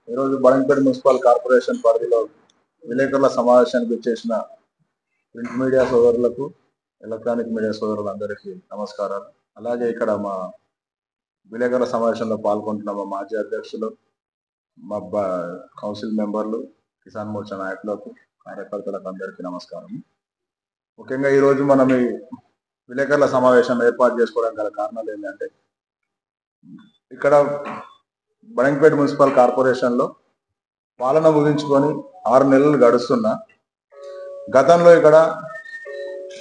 ఈరోజు Badangpet municipal corporation పరిధిలో విలేకరుల సమావేశానికి వచ్చేసిన ప్రింట్ మీడియా సోదరులకు, ఎలక్ట్రానిక్ మీడియా సోదరులందరికీ నమస్కారాలు. అలాగే ఇక్కడ మా విలేకరుల సమావేశంలో పాల్గొంటున్న మా మాజీ అధ్యక్షులు, మా కౌన్సిల్ మెంబర్లు, కిసాన్ మోర్చా నాయకులకు, కార్యకర్తలకు అందరికీ నమస్కారం. ముఖ్యంగా ఈరోజు మనం ఈ విలేకరుల సమావేశం ఏర్పాటు చేసుకోవడానికి గల కారణాలు ఏంటంటే, ఇక్కడ బడంగపేట మున్సిపల్ కార్పొరేషన్లో పాలన ముగించుకొని 6 నెలలు గడుస్తున్నా గతంలో ఇక్కడ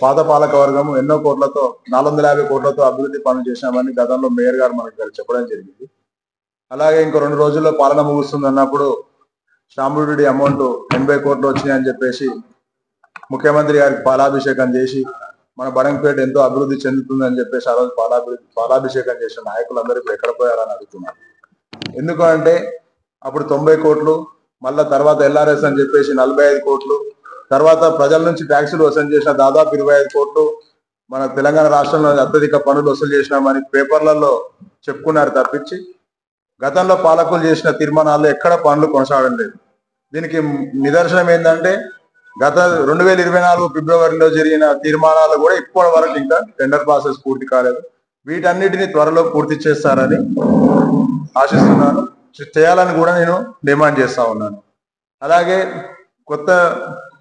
పాత పాలక వర్గం ఎన్నో కోట్లతో 450 కోట్లతో అభివృద్ధి పనులు చేశామని గతంలో మేయర్ గారు మనకి చెప్పడం జరిగింది. అలాగే ఇంకో 2 రోజుల్లో పాలన ముగుస్తుంది అన్నప్పుడు స్టాంపుడ్యూటీ అమౌంట్ 80 కోట్లు వచ్చినాయని చెప్పేసి ముఖ్యమంత్రి గారికి పాలాభిషేకం చేసి మన బడంగపేట ఎంతో అభివృద్ధి చెందుతుందని చెప్పేసి ఆ రోజు పాలాభిషేకం చేసిన నాయకులందరూ ఇప్పుడు ఎక్కడ పోయారని అడుగుతున్నారు. ఎందుకంటే అప్పుడు 90 కోట్లు, మళ్ళా తర్వాత ఎల్ఆర్ఎస్ అని చెప్పేసి 45 కోట్లు, తర్వాత ప్రజల నుంచి ట్యాక్సులు వసూలు చేసిన దాదాపు 25 కోట్లు మన తెలంగాణ రాష్ట్రంలో అత్యధిక పన్నులు వసూలు చేసినామని పేపర్లలో చెప్పుకున్నారు తప్పించి గతంలో పాలకులు చేసిన తీర్మానాల్లో ఎక్కడ పనులు కొనసాగడం లేదు. దీనికి నిదర్శనం ఏంటంటే గత 2024 ఫిబ్రవరిలో జరిగిన తీర్మానాలు కూడా ఇప్పటి వరకు ఇంకా టెండర్ ప్రాసెస్ పూర్తి కాలేదు. వీటన్నిటిని త్వరలో పూర్తి చేస్తారని ఆశిస్తున్నాను, చేయాలని కూడా నేను డిమాండ్ చేస్తా ఉన్నాను. అలాగే కొత్త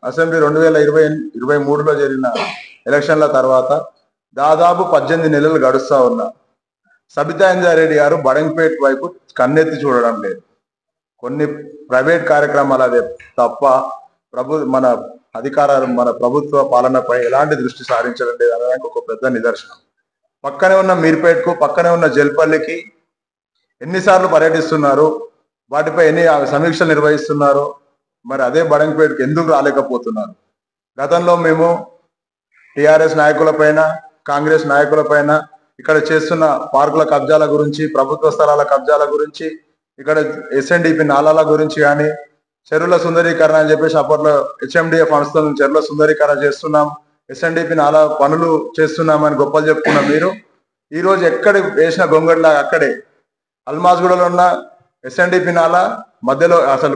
అసెంబ్లీ 2023లో జరిగిన ఎలక్షన్ల తర్వాత దాదాపు 18 నెలలు గడుస్తా ఉన్నా సబితా ఇంద్రారెడ్డి గారు బడంగపేట వైపు కన్నెత్తి చూడడం లేదు. కొన్ని ప్రైవేట్ కార్యక్రమాలు అదే తప్ప మన మన ప్రభుత్వ పాలనపై ఎలాంటి దృష్టి సారించడం లేదు అనడానికి ఒక పెద్ద నిదర్శనం. పక్కనే ఉన్న మీర్పేటకు, పక్కనే ఉన్న జల్పల్లికి ఎన్నిసార్లు పర్యటిస్తున్నారు, వాటిపై ఎన్ని సమీక్షలు నిర్వహిస్తున్నారు, మరి అదే బడంగపేటకు ఎందుకు రాలేకపోతున్నారు? గతంలో మేము టిఆర్ఎస్ నాయకులపైన, కాంగ్రెస్ నాయకులపైన ఇక్కడ చేస్తున్న పార్కుల కబ్జాల గురించి, ప్రభుత్వ స్థలాల కబ్జాల గురించి, ఇక్కడ ఎస్ఎన్డిపి నాలాల గురించి కానీ, చెరువుల సుందరీకరణ అని చెప్పేసి అప్పట్లో హెచ్ఎండిఏ ఫండ్స్ తో చెరువుల సుందరీకరణ చేస్తున్నాం, ఎస్ఎన్డిపి నాలా పనులు చేస్తున్నామని గొప్పలు చెప్పుకున్న మీరు ఈ రోజు ఎక్కడ వేసిన గొంగడిలాగా అక్కడే అల్మాజ్గూడలో ఉన్న ఎస్ఎన్డిపి నాలా మధ్యలో అసలు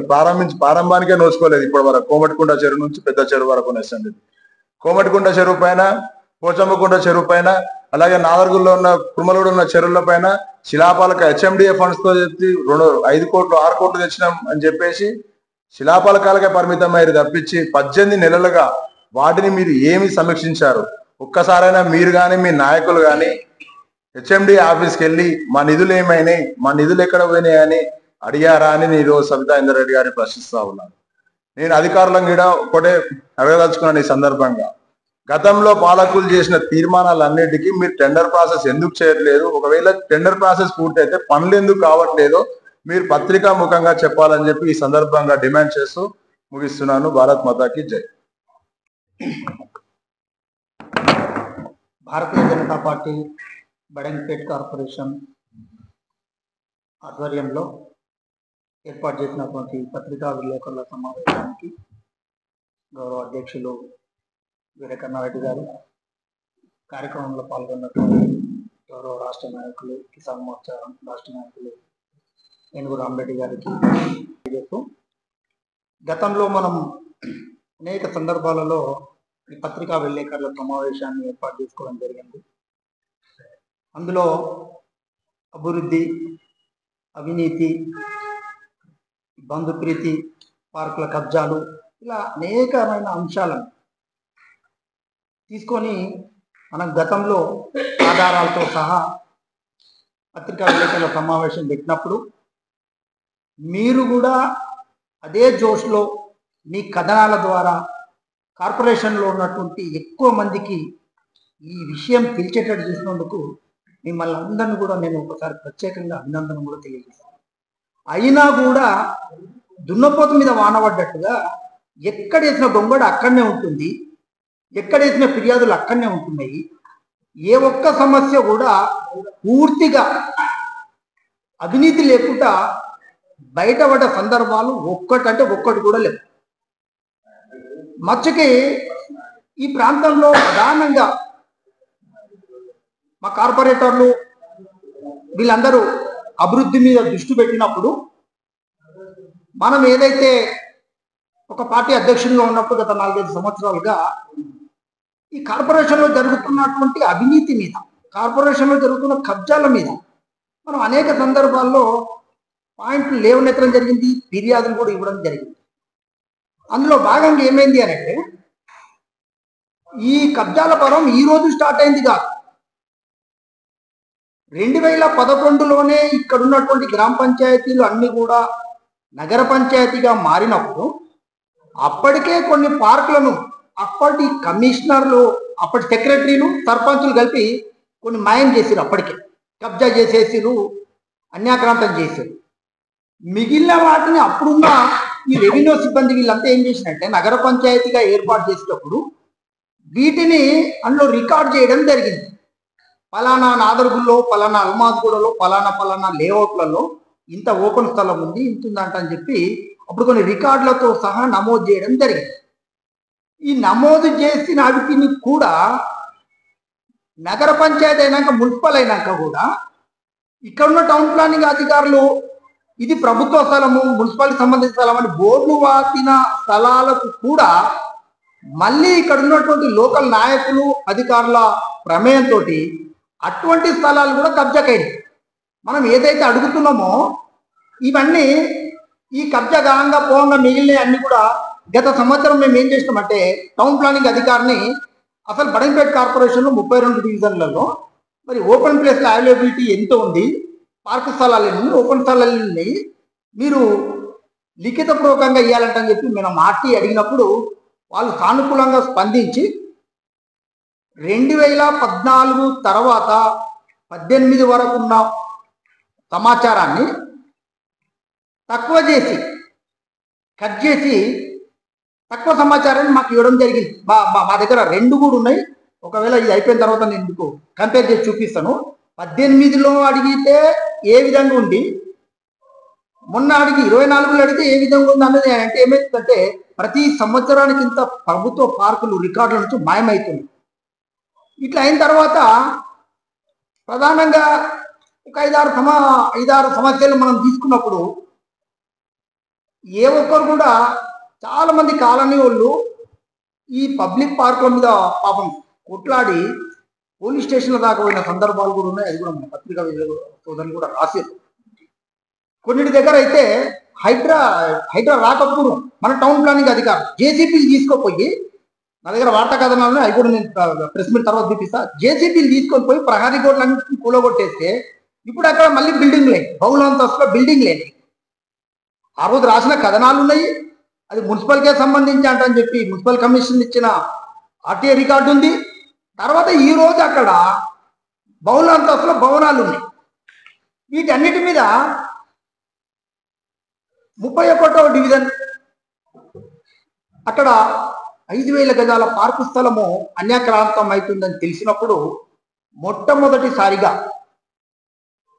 ప్రారంభానికే నోచుకోలేదు ఇప్పటి వరకు. కోమటికుంట చెరువు నుంచి పెద్ద చెరువు వరకు ఉన్న ఎస్ఎన్డిపి, కోమటికుంట చెరువు పైన, పోచమ్మకుంట చెరువు పైన, అలాగే నాగర్గుల్లో ఉన్న కుర్మలూడు ఉన్న చెరువుల పైన శిలాపాలక హెచ్ఎండిఏ ఫండ్స్ తో చెప్పి 5 కోట్లు 6 కోట్లు తెచ్చినాం అని చెప్పేసి శిలాపలకాలకే పరిమితమయ్యారు తప్పించి 18 నెలలుగా వాటిని మీరు ఏమి సమీక్షించారు? ఒక్కసారైనా మీరు కానీ మీ నాయకులు కానీ హెచ్ఎండి ఆఫీస్కి వెళ్ళి మా నిధులు ఏమైనాయి, మా నిధులు ఎక్కడ పోయినాయి అని అడిగారా అని నేను ఈరోజు సబితా ఇంద్రారెడ్డి గారిని ప్రశ్నిస్తా ఉన్నాను. నేను అధికారులను కూడా ఒకటే అడగదలుచుకున్నాను ఈ సందర్భంగా, గతంలో పాలకులు చేసిన తీర్మానాలన్నిటికీ మీరు టెండర్ ప్రాసెస్ ఎందుకు చేయట్లేదు? ఒకవేళ టెండర్ ప్రాసెస్ పూర్తయితే పనులు ఎందుకు కావట్లేదో మీరు పత్రికా ముఖంగా చెప్పాలని చెప్పి ఈ సందర్భంగా డిమాండ్ చేస్తూ ముగిస్తున్నాను. భారత్ మాతాకి జై. భారతీయ జనతా పార్టీ బడంగపేట కార్పొరేషన్ ఆధ్వర్యంలో ఏర్పాటు చేసినటువంటి పత్రికా విలేకరుల సమావేశానికి గౌరవ అధ్యక్షులు వీరకన్నారెడ్డి గారు, కార్యక్రమంలో పాల్గొన్నటువంటి గౌరవ రాష్ట్ర నాయకులు, కిసాన్ మోర్చా రాష్ట్ర నాయకులు ఏనుగు రామరెడ్డి గారికి చెప్తూ, గతంలో మనం అనేక సందర్భాలలో ఈ పత్రికా విలేకరుల సమావేశాన్ని ఏర్పాటు చేసుకోవడం జరిగింది. అందులో అభివృద్ధి, అవినీతి, బంధుప్రీతి, పార్కుల కబ్జాలు, ఇలా అనేకమైన అంశాలను తీసుకొని మనం గతంలో ఆధారాలతో సహా పత్రికా విలేకరుల సమావేశం పెట్టినప్పుడు మీరు కూడా అదే జోష్లో మీ కథనాల ద్వారా కార్పొరేషన్లో ఉన్నటువంటి ఎక్కువ మందికి ఈ విషయం తెలిసేటట్టు చేసినందుకు మిమ్మల్ని అందరినీ కూడా నేను ఒకసారి ప్రత్యేకంగా అభినందన కూడా తెలియజేస్తాను. అయినా కూడా దున్నపోతు మీద వానబడ్డట్టుగా ఎక్కడేసిన గొంగడ అక్కడనే ఉంటుంది, ఎక్కడేసిన ఫిర్యాదులు అక్కడనే ఉంటున్నాయి. ఏ ఒక్క సమస్య కూడా పూర్తిగా అవినీతి లేకుండా బయటపడ్డ సందర్భాలు ఒక్కటంటే ఒక్కటి కూడా లేవు. మచ్చకి ఈ ప్రాంతంలో ప్రధానంగా మా కార్పొరేటర్లు వీళ్ళందరూ అభివృద్ధి మీద దృష్టి పెట్టినప్పుడు మనం ఏదైతే ఒక పార్టీ అధ్యక్షుడిగా ఉన్నప్పుడు గత 4-5 సంవత్సరాలుగా ఈ కార్పొరేషన్లో జరుగుతున్నటువంటి అవినీతి మీద, కార్పొరేషన్లో జరుగుతున్న కబ్జాల మీద మనం అనేక సందర్భాల్లో పాయింట్లు లేవనెత్తడం జరిగింది, ఫిర్యాదులు కూడా ఇవ్వడం జరిగింది. అందులో భాగంగా ఏమైంది అంటే, ఈ కబ్జాల పరం ఈ రోజు స్టార్ట్ అయింది కాదు. 2011లోనే ఇక్కడ ఉన్నటువంటి గ్రామ పంచాయతీలు అన్ని కూడా నగర పంచాయతీగా మారినప్పుడు అప్పటికే కొన్ని పార్కులను అప్పటి కమిషనర్లు, అప్పటి సెక్రటరీలు, సర్పంచులు కలిపి కొన్ని మాయం చేసారు. అప్పటికే కబ్జా చేసేసారు, అన్యాక్రాంతం చేశారు. మిగిలిన వాటిని అప్పుడున్న ఈ రెవెన్యూ సిబ్బంది వీళ్ళంతా ఏం చేసినట్టే నగర పంచాయతీగా ఏర్పాటు చేసేటప్పుడు వీటిని అందులో రికార్డ్ చేయడం జరిగింది. పలానా నాదర్గుల్లో, పలానా అల్మాజ్గూడలో, పలానా లేఅవుట్లలో ఇంత ఓపెన్ స్థలం ఉంది, ఇంత ఉందంట అని చెప్పి అప్పుడు కొన్ని రికార్డులతో సహా నమోదు చేయడం జరిగింది. ఈ నమోదు చేసిన వాటిని కూడా నగర పంచాయతీ అయినాక, మున్సిపల్ అయినాక కూడా ఇక్కడ ఉన్న టౌన్ ప్లానింగ్ అధికారులు ఇది ప్రభుత్వ స్థలము, మున్సిపాలిటీ సంబంధించిన స్థలం అని బోర్డు వాటిన స్థలాలకు కూడా మళ్ళీ ఇక్కడ ఉన్నటువంటి లోకల్ నాయకులు, అధికారుల ప్రమేయంతో అటువంటి స్థలాలు కూడా కబ్జాకైనాయి. మనం ఏదైతే అడుగుతున్నామో ఇవన్నీ ఈ కబ్జా గాంగా పోంగా మిగిలిన అన్ని కూడా గత సంవత్సరం మేము ఏం చేసినామంటే టౌన్ ప్లానింగ్ అధికారిని అసలు బడంపేట కార్పొరేషన్లో 32 డివిజన్లలో మరి ఓపెన్ ప్లేస్ల అవైలబిలిటీ ఎంత ఉంది, పార్కు స్థలాలు ఎన్ని, ఓపెన్ స్థలాలు ఎన్ని, మీరు లిఖితపూర్వకంగా ఇవ్వాలంటని చెప్పి మేము ఆర్టీ అడిగినప్పుడు వాళ్ళు సానుకూలంగా స్పందించి 2014 తర్వాత 18 వరకు ఉన్న సమాచారాన్ని తక్కువ చేసి కట్ చేసి తక్కువ సమాచారాన్ని మాకు ఇవ్వడం జరిగింది. మా దగ్గర 2 కూడా ఉన్నాయి. ఒకవేళ ఇది అయిపోయిన తర్వాత నేను మీకు కంపేర్ చేసి చూపిస్తాను. 18లో అడిగితే ఏ విధంగా ఉంది, మొన్న అడిగి 24లో అడిగితే ఏ విధంగా ఉంది అన్నది అంటే ఏమవుతుందంటే ప్రతి సంవత్సరానికి ఇంత ప్రభుత్వ పార్కులు రికార్డుల నుంచి మాయమవుతుంది. ఇట్లా అయిన తర్వాత ప్రధానంగా ఒక 5-6 సమస్యలు మనం తీసుకున్నప్పుడు ఏ ఒక్కరు కూడా చాలా మంది కాలనీ వాళ్ళు ఈ పబ్లిక్ పార్కుల మీద పాపం కొట్లాడి పోలీస్ స్టేషన్ల దాకా పోయిన సందర్భాలు కూడా ఉన్నాయి. అది కూడా మన పత్రికా సోదరులు కూడా రాశారు. కొన్నిటి దగ్గర అయితే హైడ్రా రాకపూర్వం మన టౌన్ ప్లానింగ్ అధికారులు జేసీపీలు తీసుకోపోయి, నా దగ్గర వార్తా కథనాలు అవి కూడా నేను ప్రెస్ మీట్ తర్వాత చూపిస్తా, జేసీపీలు తీసుకొని పోయి ప్రహరీ గోడలన్నింటినీ కూలగొట్టేస్తే ఇప్పుడు అక్కడ మళ్ళీ బిల్డింగ్ లేని, బహుళంతస్తులో బిల్డింగ్ లేని. ఆ రోజు రాసిన కథనాలు ఉన్నాయి. అది మున్సిపల్కే సంబంధించి అంటని చెప్పి మున్సిపల్ కమిషన్ ఇచ్చిన ఆర్టీఏ రికార్డు ఉంది. తర్వాత ఈ రోజు అక్కడ బహుళంతస్తులో భవనాలు ఉన్నాయి. వీటన్నిటి మీద 31వ డివిజన్ అక్కడ 5,000 గజాల పార్కు స్థలము అన్యాక్రాంతం అవుతుందని తెలిసినప్పుడు మొట్టమొదటిసారిగా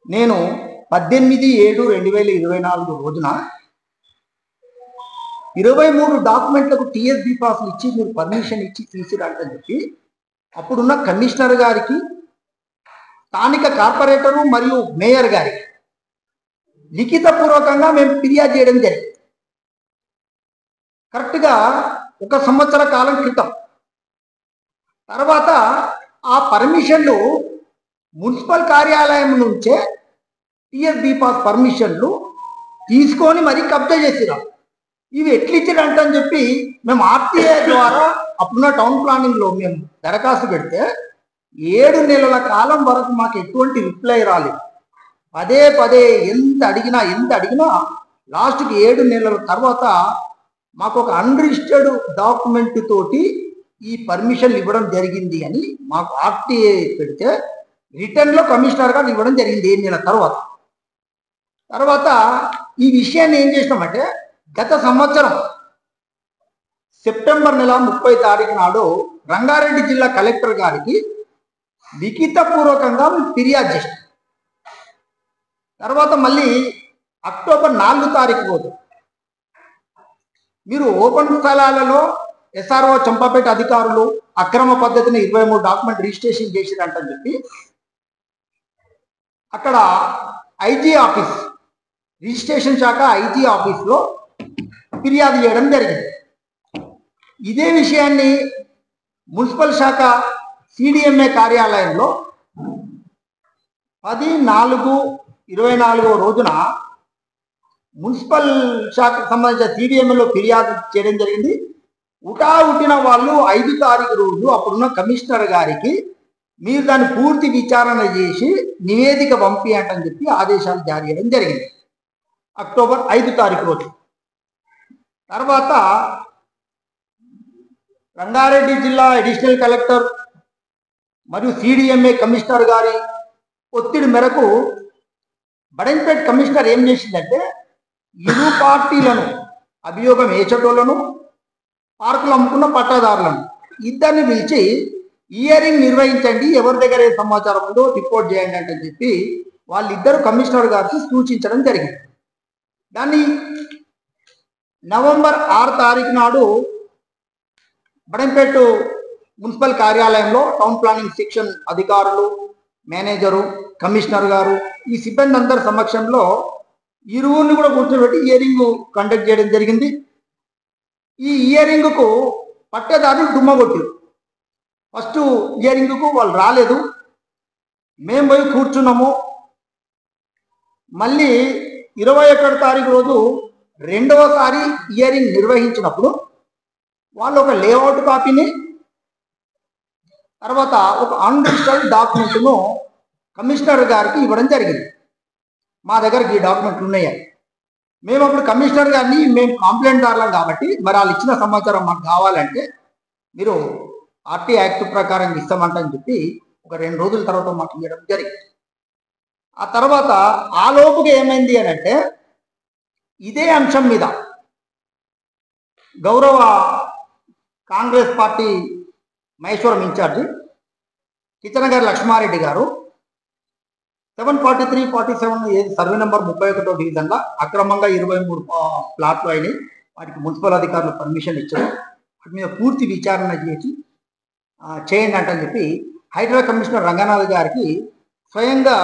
నేను 18/7/2024 రోజున 23 డాక్యుమెంట్లకు టీఎస్బీ పాస్లు ఇచ్చి మీరు పర్మిషన్ ఇచ్చి తీసిరంటని చెప్పి అప్పుడున్న కమిషనర్ గారికి, స్థానిక కార్పొరేటరు మరియు మేయర్ గారికి లిఖితపూర్వకంగా మేము ఫిర్యాదు చేయడం జరిగింది. కరెక్ట్గా 1 సంవత్సర కాలం క్రితం. తర్వాత ఆ పర్మిషన్లు మున్సిపల్ కార్యాలయం నుంచే టీఎస్బీ పాస్ పర్మిషన్లు తీసుకొని మరీ కబ్జా చేసినాం. ఇవి ఎట్లిచ్చారంటని చెప్పి మేము ఆర్టీఏ ద్వారా అప్పుడున్న టౌన్ ప్లానింగ్లో మేము దరఖాస్తు పెడితే 7 నెలల కాలం వరకు మాకు ఎటువంటి రిప్లై రాలేదు. పదే ఎంత అడిగినా లాస్ట్కి 7 నెలల తర్వాత మాకు ఒక అన్రిజిస్టర్డ్ డాక్యుమెంట్ తోటి ఈ పర్మిషన్లు ఇవ్వడం జరిగింది అని మాకు ఆర్టీఏ పెడితే రిటర్న్లో కమిషనర్ గారు ఇవ్వడం జరిగింది 7 నెలల తర్వాత ఈ విషయాన్ని ఏం చేసినామంటే గత సంవత్సరం సెప్టెంబర్ నెల 30 తారీఖు నాడు రంగారెడ్డి జిల్లా కలెక్టర్ గారికి లిఖితపూర్వకంగా ఫిర్యాదు చేసినాం. తర్వాత మళ్ళీ అక్టోబర్ 4 తారీఖు రోజు మీరు ఓపెన్ స్థలాలలో ఎస్ఆర్ఓ చంపాపేట అధికారులు అక్రమ పద్ధతిని 23 డాక్యుమెంట్ రిజిస్ట్రేషన్ చేసిరంటని చెప్పి అక్కడ ఐజీ ఆఫీస్, రిజిస్ట్రేషన్ శాఖ ఐజీ ఆఫీస్లో ఫిర్యాదు చేయడం జరిగింది. ఇదే విషయాన్ని మున్సిపల్ శాఖ సిడిఎంఏ కార్యాలయంలో 10/4/24 రోజున మున్సిపల్ శాఖకు సంబంధించిన సిడిఎంఏలో ఫిర్యాదు చేయడం జరిగింది. ఉట్టిన వాళ్ళు 5 తారీఖు రోజు అప్పుడున్న కమిషనర్ గారికి మీరు దాన్ని పూర్తి విచారణ చేసి నివేదిక పంపియంటని చెప్పి ఆదేశాలు జారీ చేయడం జరిగింది అక్టోబర్ 5 తారీఖు రోజు. తర్వాత రంగారెడ్డి జిల్లా అడిషనల్ కలెక్టర్ మరియు సిడిఎంఏ కమిషనర్ గారి ఒత్తిడి మేరకు బడంపేట్ కమిషనర్ ఏం చేసిందంటే ఇరు పార్టీలను అభియోగం వేసేటోళ్లను పార్కులు అమ్ముకున్న పట్టాదారులను ఇద్దరిని పిలిచి హియరింగ్ నిర్వహించండి, ఎవరి దగ్గర ఏ సమాచారం ఉందో రిపోర్ట్ చేయండి అంటే చెప్పి వాళ్ళిద్దరు కమిషనర్ గారికి సూచించడం జరిగింది. దాన్ని నవంబర్ 6 తారీఖు నాడు బడంపేట మున్సిపల్ కార్యాలయంలో టౌన్ ప్లానింగ్ సెక్షన్ అధికారులు, మేనేజరు, కమిషనర్ గారు ఈ సిబ్బంది అందరి సమక్షంలో ఇరువురిని కూడా కూర్చోబెట్టి హియరింగ్ కండక్ట్ చేయడం జరిగింది. ఈ హియరింగ్కు పట్టేదారులు డుమ్మగొట్టారు. ఫస్ట్ హియరింగ్కు వాళ్ళు రాలేదు, మేము పోయి కూర్చున్నాము. మళ్ళీ 21 తారీఖు రోజు రెండవసారి హియరింగ్ నిర్వహించినప్పుడు వాళ్ళు ఒక లేఅవుట్ కాపీని తర్వాత ఒక అన్రిజిస్టర్డ్ డాక్యుమెంట్ను కమిషనర్ గారికి ఇవ్వడం జరిగింది. మా దగ్గరికి ఈ డాక్యుమెంట్లు ఉన్నాయి. మేము అప్పుడు కమిషనర్ గారిని మేము కంప్లైంట్ దారులం కాబట్టి మరి వాళ్ళు ఇచ్చిన సమాచారం మాకు కావాలంటే మీరు ఆర్టీ యాక్ట్ ప్రకారం ఇస్తామంటని చెప్పి ఒక 2 రోజుల తర్వాత మాకు ఇవ్వడం జరిగింది. ఆ తర్వాత ఆ లోపుగా ఏమైంది అని అంటే ఇదే అంశం మీద గౌరవ కాంగ్రెస్ పార్టీ మహేశ్వరం ఇన్ఛార్జి కిచనగారి లక్ష్మారెడ్డి గారు 743-47 సర్వే నెంబర్ 31వ డివిజన్లో అక్రమంగా 23 ప్లాట్లు అయినాయి. వాటికి మున్సిపల్ అధికారులు పర్మిషన్ ఇచ్చారు. వాటి మీద పూర్తి విచారణ చేసి చేయండి అంటని చెప్పి హైదరాబాద్ కమిషనర్ రంగనాథ్ గారికి స్వయంగా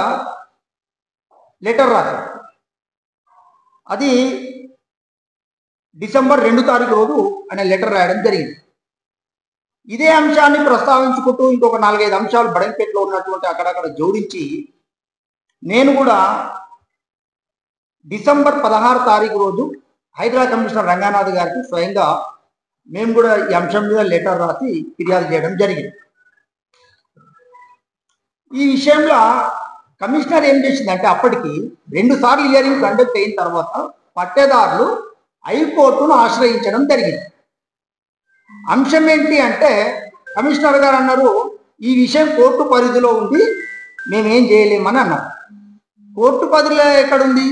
లెటర్ రాశారు. అది డిసెంబర్ 2 తారీఖు రోజు ఆయన లెటర్ రాయడం జరిగింది. ఇదే అంశాన్ని ప్రస్తావించుకుంటూ ఇంకొక 4-5 అంశాలు బడంపేటలో ఉన్నటువంటి అక్కడక్కడ జోడించి నేను కూడా డిసెంబర్ 16 తారీఖు రోజు హైదరాబాద్ కమిషనర్ రంగనాథ్ గారికి స్వయంగా మేము కూడా ఈ అంశం మీద లెటర్ రాసి ఫిర్యాదు చేయడం జరిగింది. ఈ విషయంలో కమిషనర్ ఏం చేసిందంటే అప్పటికి 2 సార్లు హియరింగ్ కండక్ట్ అయిన తర్వాత పట్టేదారులు హైకోర్టును ఆశ్రయించడం జరిగింది. అంశం ఏంటి అంటే కమిషనర్ గారు అన్నారు ఈ విషయం కోర్టు పరిధిలో ఉంది, మేమేం చేయలేమని అన్నారు. కోర్టు పరిధిలో ఎక్కడుంది?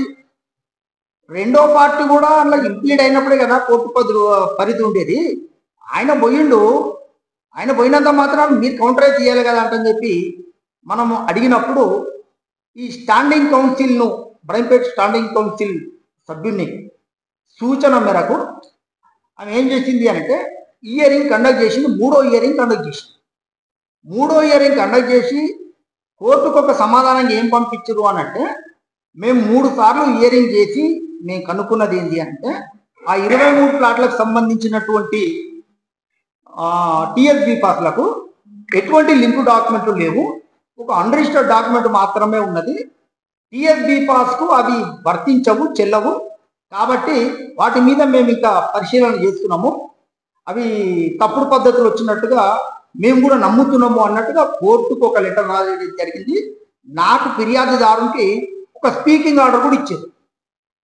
రెండో పార్టీ కూడా అలా ఇంప్లీడ్ అయినప్పుడే కదా కోర్టు పరిధి ఉండేది. ఆయన పోయినంత మాత్రం మీరు కౌంటర్ చేయాలి కదా అంటని చెప్పి మనము అడిగినప్పుడు ఈ స్టాండింగ్ కౌన్సిల్ను బడంపేట స్టాండింగ్ కౌన్సిల్ సభ్యుని సూచన మేరకు ఆమె ఏం చేసింది అంటే హియరింగ్ కండక్ట్ చేసింది. 3వ హియరింగ్ కండక్ట్ చేసింది. 3వ హియరింగ్ కండక్ట్ చేసి కోర్టుకు ఒక సమాధానం ఏం పంపించరు అని అంటే మేము 3 సార్లు హియరింగ్ చేసి మేము కనుక్కున్నది ఏంటి అంటే ఆ 23 ప్లాట్లకు సంబంధించినటువంటి టిఎస్బి పాస్లకు ఎటువంటి లింక్ డాక్యుమెంట్లు లేవు, ఒక అన్రిజిస్టర్డ్ డాక్యుమెంట్ మాత్రమే ఉన్నది. టిఎస్బి పాస్కు అవి వర్తించవు, చెల్లవు. కాబట్టి వాటి మీద మేము ఇంకా పరిశీలన చేస్తున్నాము, అవి తప్పుడు పద్ధతులు వచ్చినట్టుగా మేము కూడా నమ్ముతున్నాము అన్నట్టుగా కోర్టుకు ఒక లెటర్ రాయడం జరిగింది. నాకు ఫిర్యాదుదారునికి ఒక స్పీకింగ్ ఆర్డర్ కూడా ఇచ్చారు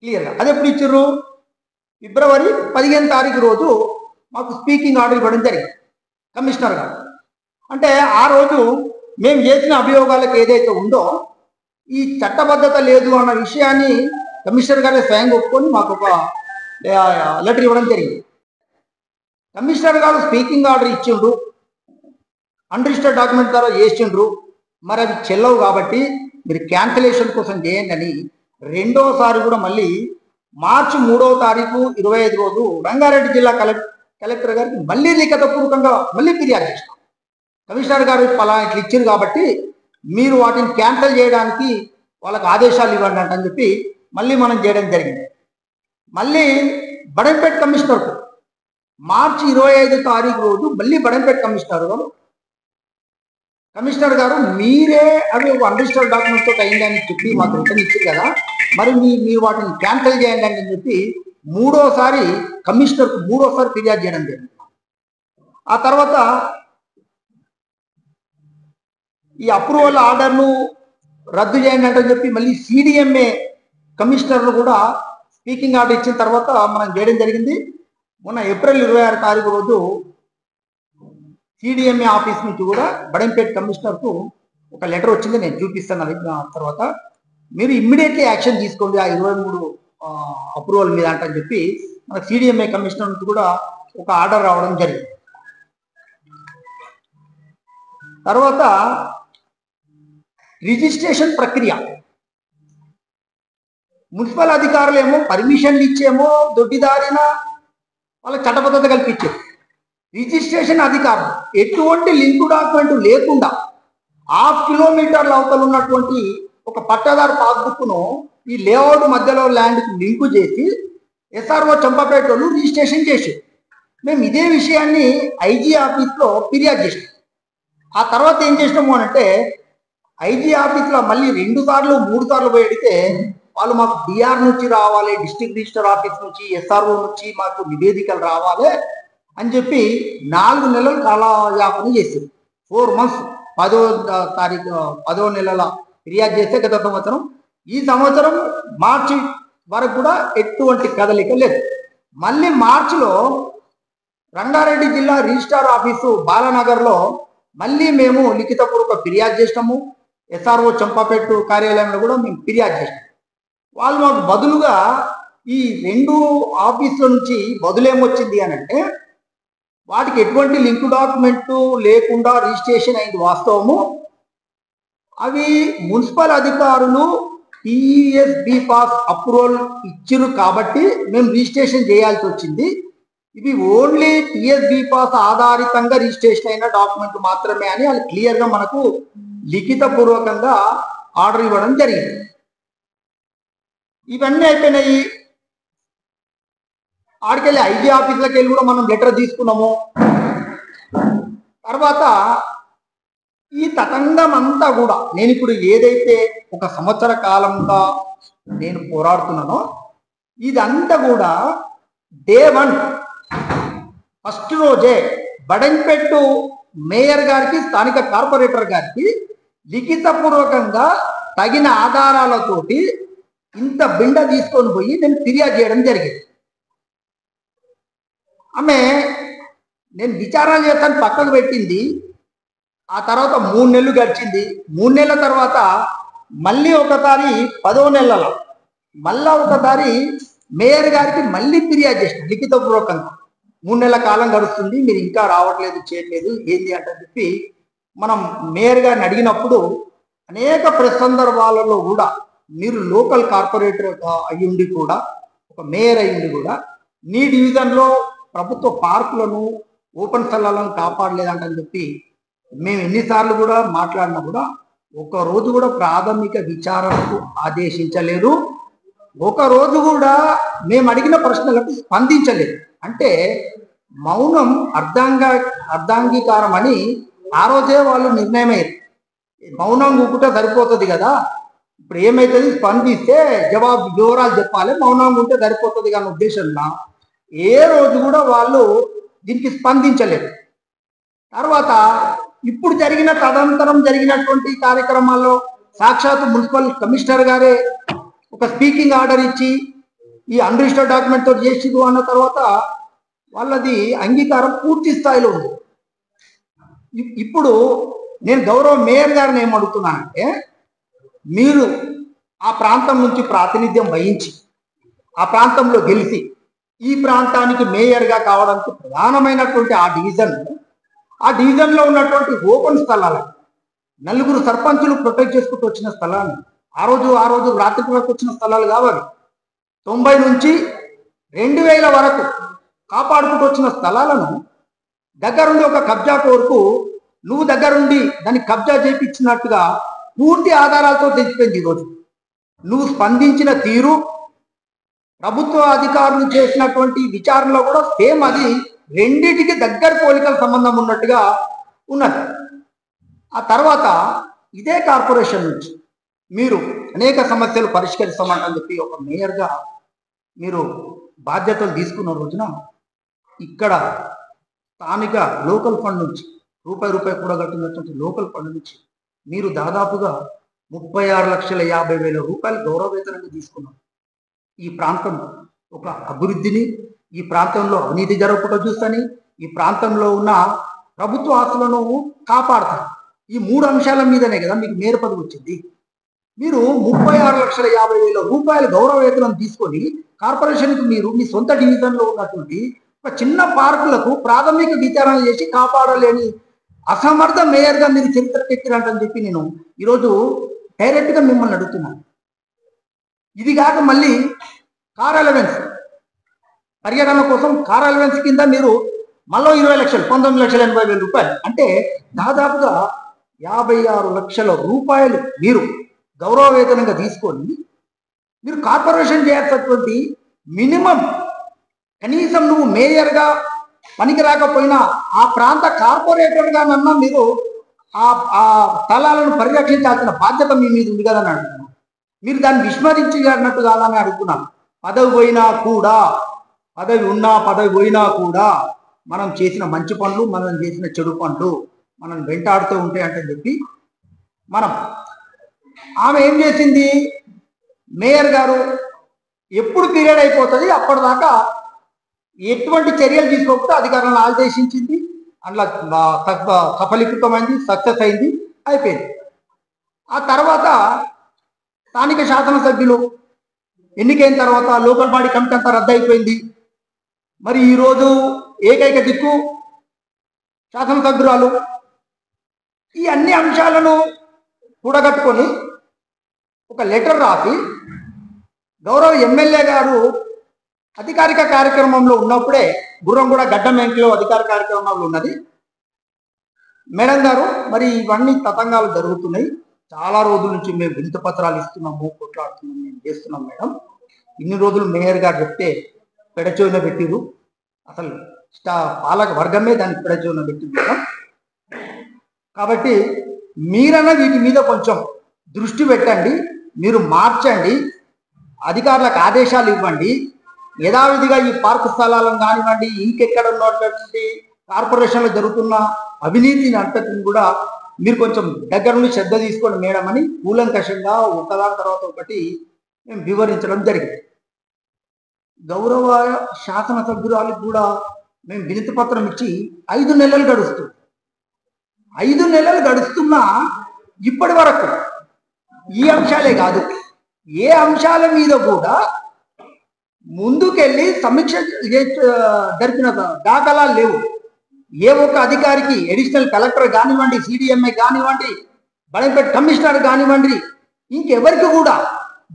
క్లియర్గా. అది ఎప్పుడు ఇచ్చారు? ఫిబ్రవరి 15 తారీఖు రోజు మాకు స్పీకింగ్ ఆర్డర్ ఇవ్వడం జరిగింది కమిషనర్ గారు. అంటే ఆ రోజు మేము చేసిన అభియోగాలకు ఏదైతే ఉందో ఈ చట్టబద్ధత లేదు అన్న విషయాన్ని కమిషనర్ గారే స్వయంగా ఒప్పుకొని మాకు ఒక లెటర్ ఇవ్వడం జరిగింది. కమిషనర్ గారు స్పీకింగ్ ఆర్డర్ ఇచ్చిండ్రు, అన్రిజిస్టర్డ్ డాక్యుమెంట్ ద్వారా చేసిండ్రు, మరి అవి చెల్లవు కాబట్టి మీరు క్యాన్సిలేషన్ కోసం చేయండి అని రెండోసారి కూడా మళ్ళీ మార్చి 3వ తారీఖు 25 రోజు రంగారెడ్డి జిల్లా కలెక్టర్ గారికి మళ్ళీ లిఖితపూర్వకంగా మళ్ళీ ఫిర్యాదు చేసినాం. కమిషనర్ గారు పలానా ఇట్లా ఇచ్చారు కాబట్టి మీరు వాటిని క్యాన్సిల్ చేయడానికి వాళ్ళకి ఆదేశాలు ఇవ్వండి అని చెప్పి మళ్ళీ మనం చేయడం జరిగింది. మళ్ళీ బడంపేట కమిషనర్ మార్చి 25 తారీఖు రోజు మళ్ళీ బడంపేట కమిషనర్ గారు మీరే అవి ఒక అన్రిజిస్టర్డ్ డాక్యుమెంట్ తోటి అయిందని చెప్పి మాకు రిటర్న్ ఇచ్చారు కదా, మరి మీరు వాటిని క్యాన్సిల్ చేయండి అని చెప్పి కమిషనర్కు మూడోసారి ఫిర్యాదు చేయడం జరిగింది. ఆ తర్వాత ఈ అప్రూవల్ ఆర్డర్ను రద్దు చేయండి అంటే చెప్పి మళ్ళీ సిడిఎంఏ కమిషనర్లు కూడా స్పీకింగ్ ఆర్డర్ ఇచ్చిన తర్వాత మనం చేయడం జరిగింది. మొన్న ఏప్రిల్ 26 తారీఖు రోజు సిడిఎంఏ ఆఫీస్ నుంచి కూడా బడంపేట కమిషనర్కు ఒక లెటర్ వచ్చింది, నేను చూపిస్తాను. అది తర్వాత మీరు ఇమ్మీడియట్లీ యాక్షన్ తీసుకోండి ఆ 23 అప్రూవల్ మీద అంటని చెప్పి మనకు సిడిఎంఏ కమిషనర్ నుంచి కూడా ఒక ఆర్డర్ రావడం జరిగింది. తర్వాత రిజిస్ట్రేషన్ ప్రక్రియ మున్సిపల్ అధికారులు ఏమో పర్మిషన్లు ఇచ్చేమో దొడ్డిదారిన వాళ్ళకి చట్టబద్ధత కల్పించారు. రిజిస్ట్రేషన్ అధికారులు ఎటువంటి లింకు డాక్యుమెంట్ లేకుండా 1/2 కిలోమీటర్ల అవతల ఉన్నటువంటి ఒక పట్టాదారు పాస్బుక్ను ఈ లేఅవుట్ మధ్యలో ల్యాండ్కి లింకు చేసి ఎస్ఆర్ఓ చంపపేట వాళ్ళు రిజిస్ట్రేషన్ చేశారు. మేము ఇదే విషయాన్ని ఐజీ ఆఫీస్లో ఫిర్యాదు చేసాం. ఆ తర్వాత ఏం చేసినాము అంటే ఐజీ ఆఫీస్లో మళ్ళీ 2 సార్లు 3 సార్లు పోయి అడిగితే వాళ్ళు మాకు డిఆర్ నుంచి రావాలి, డిస్ట్రిక్ట్ రిజిస్టర్ ఆఫీస్ నుంచి, ఎస్ఆర్ఓ నుంచి మాకు నివేదికలు రావాలి అని చెప్పి 4 నెలలు కాలయాపన చేశారు. 4 మంత్స్ 10వ నెలల ఫిర్యాదు చేస్తే గత సంవత్సరం, ఈ సంవత్సరం మార్చి వరకు కూడా ఎటువంటి కదలిక లేదు. మళ్ళీ మార్చిలో రంగారెడ్డి జిల్లా రిజిస్ట్రార్ ఆఫీసు బాలానగర్లో మళ్ళీ మేము లిఖితపూర్వక ఫిర్యాదు చేసినాము. ఎస్ఆర్ఓ చంపాపేట కార్యాలయంలో కూడా మేము ఫిర్యాదు చేసినాం. వాళ్ళు మాకు బదులుగా ఈ 2 ఆఫీసుల నుంచి బదులేమొచ్చింది అని అంటే వాటికి ఎటువంటి లింక్ డాక్యుమెంట్ లేకుండా రిజిస్ట్రేషన్ అయింది వాస్తవము. అవి మున్సిపల్ అధికారులు టీఎస్బి పాస్ అప్రూవల్ ఇచ్చిరు కాబట్టి మేము రిజిస్ట్రేషన్ చేయాల్సి వచ్చింది. ఇవి ఓన్లీ టీఎస్బి పాస్ ఆధారితంగా రిజిస్ట్రేషన్ అయిన డాక్యుమెంట్ మాత్రమే అని వాళ్ళు క్లియర్గా మనకు లిఖిత పూర్వకంగా ఆర్డర్ ఇవ్వడం జరిగింది. ఇవన్నీ అయిపోయినాయి. ఆడికెళ్ళి ఐజీ ఆఫీసులకు వెళ్ళి కూడా మనం లెటర్ తీసుకున్నాము. తర్వాత ఈ తతంగం అంతా కూడా నేను ఇప్పుడు ఏదైతే 1 సంవత్సర కాలంగా నేను పోరాడుతున్నానో ఇదంతా కూడా డే 1 ఫస్ట్ రోజే బడంపేట మేయర్ గారికి, స్థానిక కార్పొరేటర్ గారికి లిఖితపూర్వకంగా తగిన ఆధారాలతోటి ఇంత బిండ తీసుకొని పోయి నేను ఫిర్యాదు చేయడం జరిగింది. ఆమె నేను విచారణ చేస్తాను పక్కకు పెట్టింది. ఆ తర్వాత 3 నెలలు గడిచింది. 3 నెలల తర్వాత మళ్ళీ ఒకసారి 10వ నెలలో మళ్ళా ఒకసారి మేయర్ గారికి మళ్ళీ ఫిర్యాదు చేసిన లిఖితపూర్వకంగా 3 నెలల కాలం గడుస్తుంది, మీరు ఇంకా రావట్లేదు, చేయట్లేదు, ఏంది అంటే చెప్పి మనం మేయర్ గారిని అడిగినప్పుడు అనేక సందర్భాలలో కూడా మీరు లోకల్ కార్పొరేటర్ అయ్యుండి కూడా, ఒక మేయర్ అయ్యుండి కూడా నీ డివిజన్లో ప్రభుత్వ పార్కులను, ఓపెన్ స్థలాలను కాపాడలేదంటని చెప్పి మేము ఎన్నిసార్లు కూడా మాట్లాడినా కూడా ఒక రోజు కూడా ప్రాథమిక విచారణకు ఆదేశించలేదు. ఒక రోజు కూడా మేము అడిగిన ప్రశ్నలకు స్పందించలేదు. అంటే మౌనం అర్ధాంగీకారం అని ఆ రోజే వాళ్ళు నిర్ణయం అయ్యారు. మౌనం కూకుంటే సరిపోతుంది కదా, ఇప్పుడు ఏమైతుంది స్పందిస్తే జవాబు వివరాలు చెప్పాలి, మౌనం ఉంటే సరిపోతుంది కానీ ఉద్దేశంలో ఏ రోజు కూడా వాళ్ళు దీనికి స్పందించలేదు. తర్వాత ఇప్పుడు తదనంతరం జరిగినటువంటి కార్యక్రమాల్లో సాక్షాత్ మున్సిపల్ కమిషనర్ గారే ఒక స్పీకింగ్ ఆర్డర్ ఇచ్చి ఈ అన్రిజిస్టర్డ్ డాక్యుమెంట్ తోటి చేసిరు అన్న తర్వాత వాళ్ళది అంగీకారం పూర్తి స్థాయిలో ఉంది. ఇప్పుడు నేను గౌరవ మేయర్ గారిని ఏమడుగుతున్నానంటే, మీరు ఆ ప్రాంతం నుంచి ప్రాతినిధ్యం వహించి ఆ ప్రాంతంలో గెలిచి ఈ ప్రాంతానికి మేయర్గా కావడానికి ప్రధానమైనటువంటి ఆ డివిజన్లో ఉన్నటువంటి ఓపెన్ స్థలాలు 4 సర్పంచులు ప్రొటెక్ట్ చేసుకుంటూ వచ్చిన స్థలాన్ని ఆ రోజు రాత్రికి వరకు వచ్చిన స్థలాలు కావాలి. 90 నుంచి 2000 వరకు కాపాడుకుంటూ వచ్చిన స్థలాలను దగ్గరుండి ఒక కబ్జా కోరుకు నువ్వు దగ్గరుండి దాన్ని కబ్జా చేయించినట్టుగా పూర్తి ఆధారాలతో తెచ్చిపోయింది. ఈరోజు నువ్వు స్పందించిన తీరు, ప్రభుత్వ అధికారులు చేసినటువంటి విచారణలో కూడా సేమ్ అది రెండిటికి దగ్గర పోలికల సంబంధం ఉన్నట్టుగా ఉన్నది. ఆ తర్వాత ఇదే కార్పొరేషన్ నుంచి మీరు అనేక సమస్యలు పరిష్కరిస్తామంటని చెప్పి ఒక మేయర్గా మీరు బాధ్యతలు తీసుకున్న రోజున ఇక్కడ స్థానిక లోకల్ ఫండ్ నుంచి రూపాయి కూడా కట్టినటువంటి లోకల్ ఫండ్ నుంచి మీరు దాదాపుగా 36,50,000 రూపాయలు గౌరవ వేతనంగా తీసుకున్నారు. ఈ ప్రాంతం ఒక అభివృద్ధిని, ఈ ప్రాంతంలో అవినీతి జరగకుండా చూస్తని, ఈ ప్రాంతంలో ఉన్న ప్రభుత్వ ఆస్తులను కాపాడతారు. ఈ 3 అంశాల మీదనే కదా మీకు మేయర్ పదవి వచ్చింది. మీరు 36,50,000 రూపాయల గౌరవ వేతనం తీసుకొని కార్పొరేషన్కి మీరు మీ సొంత డివిజన్లో ఉన్నటువంటి ఒక చిన్న పార్కులకు ప్రాథమిక విచారణ చేసి కాపాడలేని అసమర్థ మేయర్గా మీరు చరిత్రకెక్కినట్టని చెప్పి నేను ఈరోజు డైరెక్ట్గా మిమ్మల్ని అడుగుతున్నాను. ఇది కాక మళ్ళీ కార్ అలవెన్స్ పర్యటన కోసం కార్ అలవెన్స్ కింద మీరు మళ్ళీ 20 లక్షలు 19,80,000 రూపాయలు అంటే దాదాపుగా 56 లక్షల రూపాయలు మీరు గౌరవ వేతనంగా తీసుకొని మీరు కార్పొరేషన్ చేయాల్సినటువంటి మినిమం కనీసం నువ్వు మేయర్గా పనికి రాకపోయినా ఆ ప్రాంత కార్పొరేటర్గానన్నా మీరు ఆ స్థలాలను పరిరక్షించాల్సిన బాధ్యత మీ మీద ఉంది కదా అని అడుగుతున్నాను. మీరు దాన్ని విస్మరించినట్టు కాదని అడుగుతున్నాను. పదవి పోయినా కూడా, పదవి ఉన్నా పదవి పోయినా కూడా మనం చేసిన మంచి పనులు, మనం చేసిన చెడు పనులు మనం వెంటాడుతూ ఉంటాయి అంటే చెప్పి మనం ఆమె ఏం చేసింది, మేయర్ గారు ఎప్పుడు పీరియడ్ అయిపోతుంది అప్పటిదాకా ఎటువంటి చర్యలు తీసుకోకుండా అధికారులను ఆదేశించింది. అందులో సఫలీకృతమైంది, సక్సెస్ అయింది, అయిపోయింది. ఆ తర్వాత స్థానిక శాసనసభ్యులు ఎన్నికైన తర్వాత లోకల్ బాడీ కమిటీ అంతా రద్దు అయిపోయింది. మరి ఈరోజు ఏకైక దిక్కు శాసనసభ్యురాలు. ఈ అన్ని అంశాలను కూడగట్టుకొని ఒక లెటర్ రాసి గౌరవ ఎమ్మెల్యే గారు అధికారిక కార్యక్రమంలో ఉన్నప్పుడే గుర్రంగూడ గడ్డమెంట్లో అధికార కార్యక్రమంలో ఉన్నది. మేడం గారు మరి ఇవన్నీ తతంగాలు జరుగుతున్నాయి, చాలా రోజుల నుంచి మేము వినతి పత్రాలు ఇస్తున్నాము, కొట్లాడుతున్నాం, మేము చేస్తున్నాం మేడం. ఇన్ని రోజులు మేయర్ గారు చెప్తే పెడచోన పెట్టిరు, అసలు పాలక వర్గమే దానికి పెడచోన పెట్టింది మేడం. కాబట్టి మీరన్నా వీటి మీద కొంచెం దృష్టి పెట్టండి, మీరు మార్చండి, అధికారులకు ఆదేశాలు ఇవ్వండి. యథావిధిగా ఈ పార్కు స్థలాలను కానివ్వండి, ఇంకెక్కడ ఉన్నటువంటి కార్పొరేషన్లో జరుగుతున్న అవినీతిని అంతటిని కూడా మీరు కొంచెం దగ్గర నుండి శ్రద్ధ తీసుకోండి మేడం అని కూలంకషంగా ఒకదాని తర్వాత ఒకటి మేము వివరించడం జరిగింది. గౌరవ శాసనసభ్యురాలకు కూడా మేము వినతి పత్రం ఇచ్చి 5 నెలలు గడుస్తుంది. 5 నెలలు గడుస్తున్నా ఇప్పటి వరకు ఈ అంశాలే కాదు, ఏ అంశాల మీద కూడా ముందుకెళ్ళి సమీక్ష జరిపిన దాఖలాలు లేవు. ఏ ఒక్క అధికారికి, అడిషనల్ కలెక్టర్ కానివ్వండి, సిడిఎంఏ కానివ్వండి, బడంపేట కమిషనర్ కానివ్వండి, ఇంకెవరికి కూడా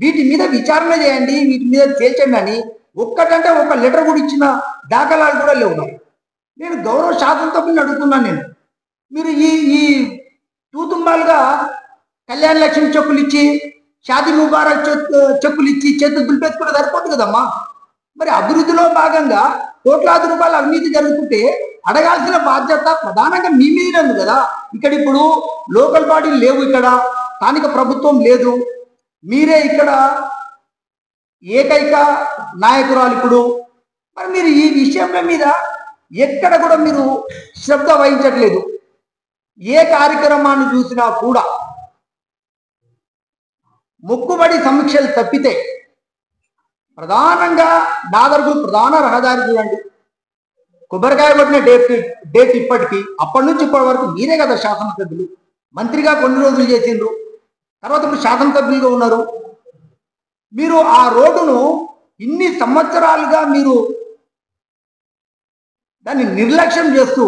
వీటి మీద విచారణ చేయండి, వీటి మీద తేల్చండి అని ఒక్కటంటే ఒక లెటర్ కూడా ఇచ్చిన దాఖలాలు కూడా లేవు. నేను గౌరవ శాసనసభ్యులను అడుగుతున్నాను, మీరు ఈ తూతుంబాలుగా కళ్యాణ లక్ష్మి చెక్కులు ఇచ్చి, షాదీ ముబారక్ చెక్కులు ఇచ్చి చేతులు దులిపేసుకుంటే సరిపోతుంది కదమ్మా. మరి అభివృద్ధిలో భాగంగా కోట్లాది రూపాయల అవినీతి జరుగుతుంటే అడగాల్సిన బాధ్యత ప్రధానంగా మీ మీద ఉంది కదా. ఇక్కడ ఇప్పుడు లోకల్ బాడీలు లేవు, ఇక్కడ స్థానిక ప్రభుత్వం లేదు, మీరే ఇక్కడ ఏకైక నాయకురాలు ఇప్పుడు. మరి మీరు ఈ విషయంలో మీద ఎక్కడ కూడా మీరు శ్రద్ధ వహించట్లేదు. ఏ కార్యక్రమాన్ని చూసినా కూడా మొక్కుబడి సమీక్షలు తప్పితే ప్రధానంగా నాగర్గుల్ ప్రధాన రహదారి చూడండి, కొబ్బరికాయ కొట్టిన డేట్ ఇప్పటికీ, అప్పటి నుంచి ఇప్పటి వరకు మీరే కదా శాసనసభ్యులు, మంత్రిగా కొన్ని రోజులు చేసిండ్రు, తర్వాత ఇప్పుడు శాసనసభ్యులుగా ఉన్నారు. మీరు ఆ రోడ్డును ఇన్ని సంవత్సరాలుగా మీరు దాన్ని నిర్లక్ష్యం చేస్తూ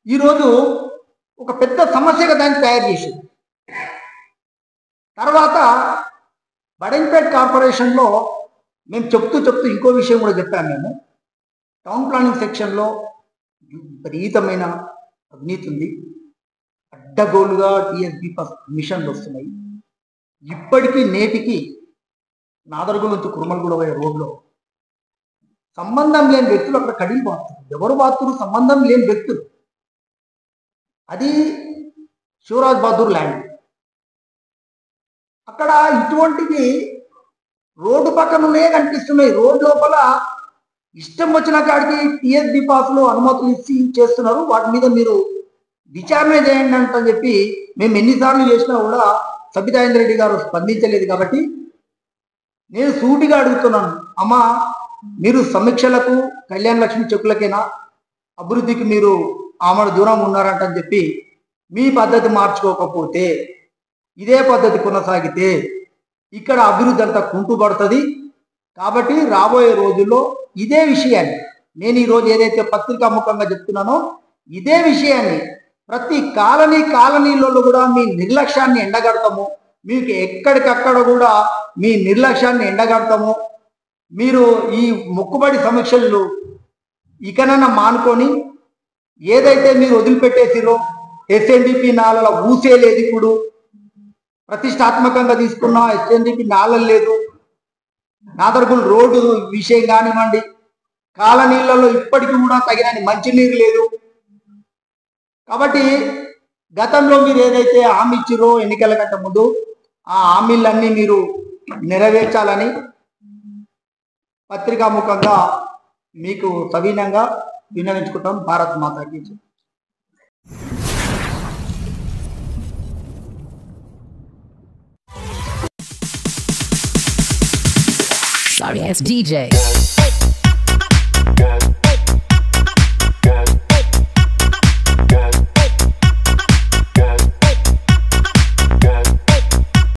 ఈరోజు ఒక పెద్ద సమస్యగా దాన్ని తయారు చేసింది. తర్వాత బడంపేట కార్పొరేషన్లో మేము చెప్తూ ఇంకో విషయం కూడా చెప్పాము. మేము టౌన్ ప్లానింగ్ సెక్షన్లో విపరీతమైన అవినీతి ఉంది, అడ్డగోలుగా టీఎస్బీ మిషన్లు వస్తున్నాయి. ఇప్పటికీ నేటికి నాదర్గుల నుంచి కురుమలగూడ పోయే రోడ్లో సంబంధం లేని వ్యక్తులు అక్కడ కడిగి బాతున్నారు. ఎవరు బాతురు? సంబంధం లేని వ్యక్తులు. అది శివరాజ్ బహదూర్ ల్యాండ్. అక్కడ ఇటువంటివి రోడ్డు పక్కననే కనిపిస్తున్నాయి. రోడ్ లోపల ఇష్టం వచ్చిన కాడికి టీఎస్బీ పాస్లో అనుమతులు ఇచ్చి చేస్తున్నారు. వాటి మీద మీరు విచారణ చేయండి అంటని చెప్పి మేము ఎన్నిసార్లు చేసినా కూడా సబితాయింద్ర రెడ్డి గారు స్పందించలేదు. కాబట్టి నేను సూటిగా అడుగుతున్నాను, అమ్మా మీరు సమీక్షలకు కళ్యాణ లక్ష్మి చెక్కులకైనా అభివృద్ధికి మీరు ఆమె దూరం ఉన్నారంటని చెప్పి మీ పద్ధతి మార్చుకోకపోతే, ఇదే పద్ధతి కొనసాగితే ఇక్కడ అభివృద్ధి అంతా కుంటుపడుతుంది. కాబట్టి రాబోయే రోజుల్లో ఇదే విషయాన్ని నేను ఈరోజు ఏదైతే పత్రికాముఖంగా చెప్తున్నానో ఇదే విషయాన్ని ప్రతి కాలనీలలో కూడా మీ నిర్లక్ష్యాన్ని ఎండగడతాము. మీకు ఎక్కడికక్కడ కూడా మీ నిర్లక్ష్యాన్ని ఎండగడతాము. మీరు ఈ మొక్కుబడి సమీక్షలు ఇకనన్నా మానుకొని ఏదైతే మీరు వదిలిపెట్టేసిరో ఎస్ఎన్డిపి నాలల ఊసే లేదు. ఇప్పుడు ప్రతిష్టాత్మకంగా తీసుకున్న ఎస్ఎన్డిపి నాలలు లేదు. నాదర్గుల్ రోడ్డు విషయం కానివ్వండి, కాలనీలలో ఇప్పటికీ కూడా తగినన్ని మంచినీరు లేదు. కాబట్టి గతంలో మీరు ఏదైతే హామీ ఇచ్చిరో ఎన్నికల కంటే ముందు ఆ హామీలన్నీ మీరు నెరవేర్చాలని పత్రికాముఖంగా మీకు సవినంగా విన్నవించుకుంటాం. భారత్ మాతాకి జై. Sorry, it's DJ.